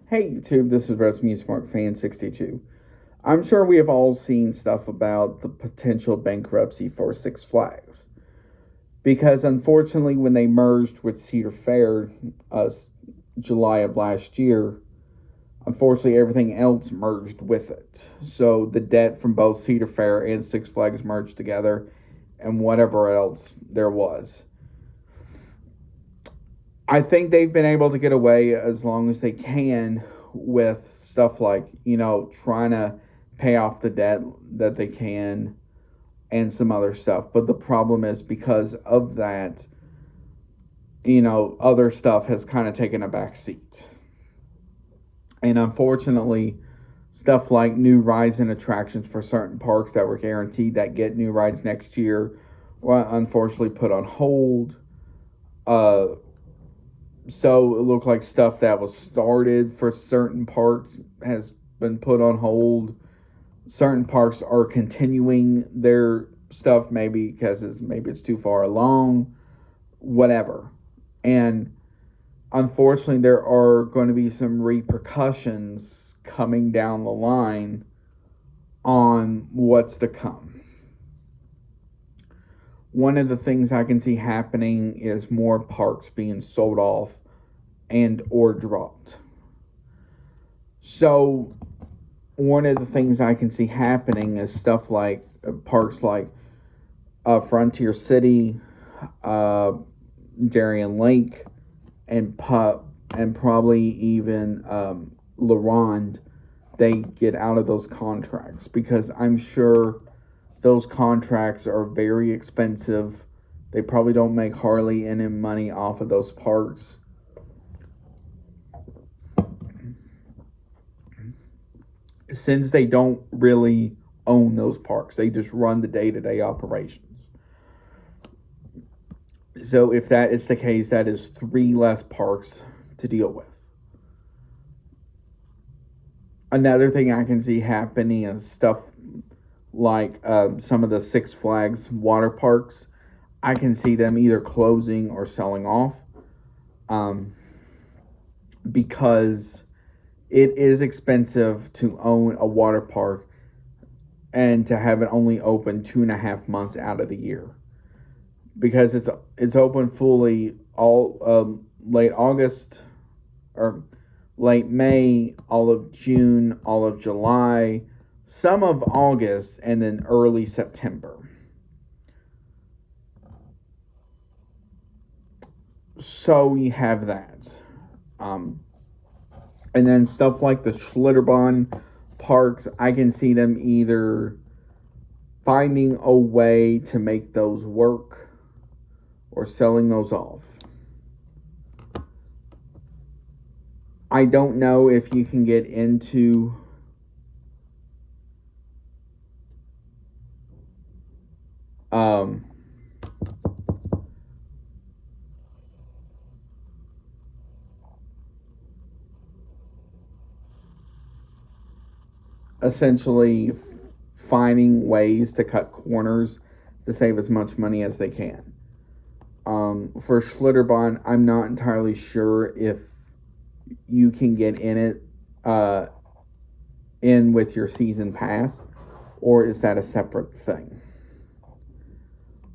Hey YouTube, this is Rescue Smart Fan 62. I'm sure we have all seen stuff about the potential bankruptcy for Six Flags. Because unfortunately, when they merged with Cedar Fair, July of last year, unfortunately everything else merged with it. So the debt from both Cedar Fair and Six Flags merged together, and whatever else there was. I think they've been able to get away as long as they can with stuff like, trying to pay off the debt that they can and some other stuff. But the problem is because of that, other stuff has kind of taken a back seat. And unfortunately, stuff like new rides and attractions for certain parks that were guaranteed that get new rides next year were unfortunately put on hold. So it looked like stuff that was started for certain parks has been put on hold. Certain parks are continuing their stuff maybe because it's too far along, whatever. And unfortunately, there are going to be some repercussions coming down the line on what's to come. One of the things I can see happening is more parks being sold off and or dropped. So one of the things I can see happening is stuff like parks like Frontier City, Darien Lake, and probably even La Ronde. They get out of those contracts because I'm sure those contracts are very expensive. They probably don't make hardly any money off of those parks. Since they don't really own those parks, they just run the day-to-day operations. So if that is the case, that is 3 less parks to deal with. Another thing I can see happening is stuff like some of the Six Flags water parks. I can see them either closing or selling off because it is expensive to own a water park and to have it only open 2.5 months out of the year, because it's open fully all late August or late May, all of June, all of July, some of August, and then early September. So you have that. And then stuff like the Schlitterbahn parks, I can see them either finding a way to make those work or selling those off. I don't know if you can get into essentially finding ways to cut corners to save as much money as they can. For Schlitterbahn, I'm not entirely sure if you can get in it in with your season pass, or is that a separate thing?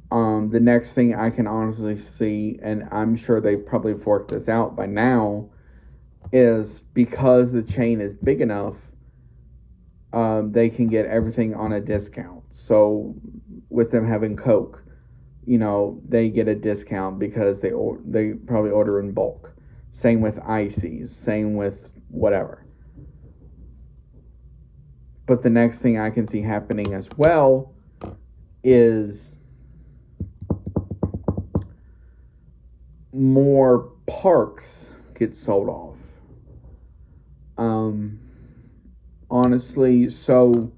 The next thing I can honestly see, and I'm sure they've probably worked this out by now, is because the chain is big enough, they can get everything on a discount. So with them having Coke, they get a discount because they probably order in bulk. Same with ices, same with whatever. But the next thing I can see happening as well is more parks get sold off. Honestly, so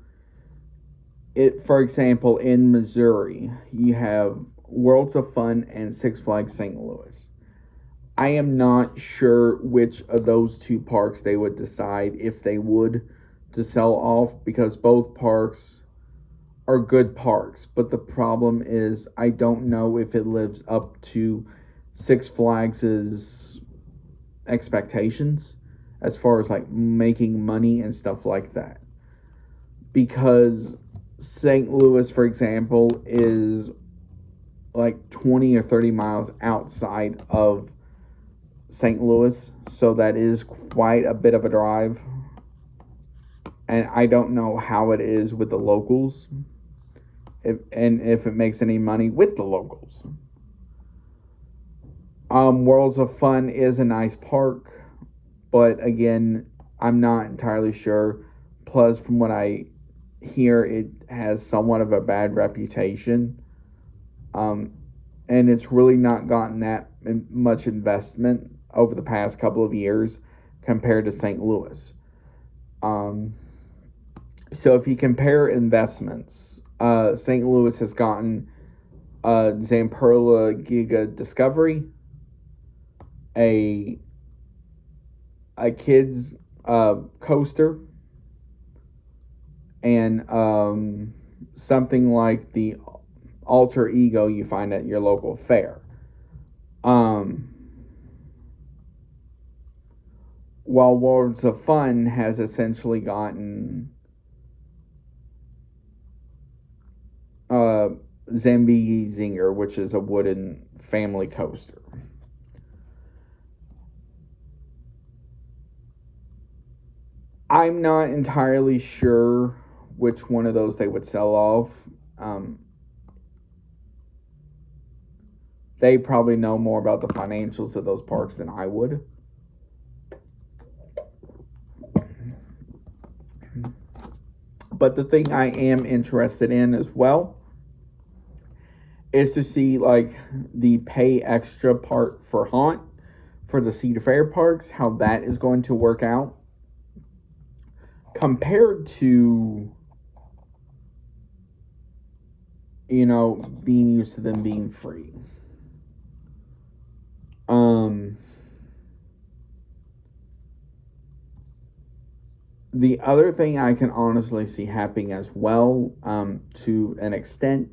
for example, in Missouri, you have Worlds of Fun and Six Flags St. Louis. I am not sure which of those 2 parks they would decide if they would to sell off, because both parks are good parks. But the problem is I don't know if it lives up to Six Flags's expectations as far as like making money and stuff like that. Because St. Louis, for example, is like 20 or 30 miles outside of St. Louis, so that is quite a bit of a drive. And I don't know how it is with the locals, if it makes any money with the locals. Worlds of Fun is a nice park, but again, I'm not entirely sure. Plus, from what I hear, it has somewhat of a bad reputation. And it's really not gotten that much investment over the past couple of years compared to St. Louis. So if you compare investments, St. Louis has gotten Zamperla Giga Discovery, a kids coaster, and something like the Alter Ego you find at your local fair. While Worlds of Fun has essentially gotten Zambigi Zinger, which is a wooden family coaster. I'm not entirely sure which one of those they would sell off. They probably know more about the financials of those parks than I would. But the thing I am interested in as well is to see like the pay extra part for Haunt for the Cedar Fair parks, how that is going to work out compared to, you know, being used to them being free. The other thing I can honestly see happening as well, to an extent,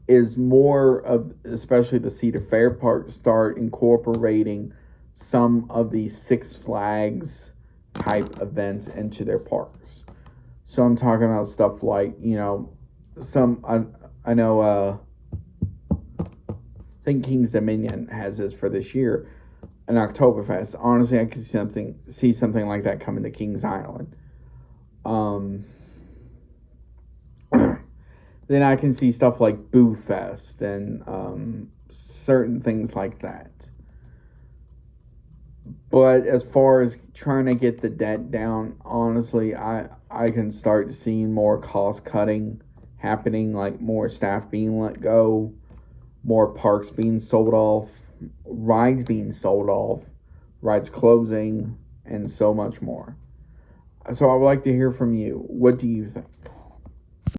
is more of, especially the Cedar Fair park, start incorporating some of these Six Flags type events into their parks. So I'm talking about stuff like, you know, I know I think King's Dominion has this for this year, an Oktoberfest. Honestly, I could see something like that coming to Kings Island. Then I can see stuff like Boo Fest and certain things like that. But as far as trying to get the debt down, honestly, I can start seeing more cost cutting happening, like more staff being let go, more parks being sold off, rides being sold off, rides closing, and so much more. So I would like to hear from you. What do you think?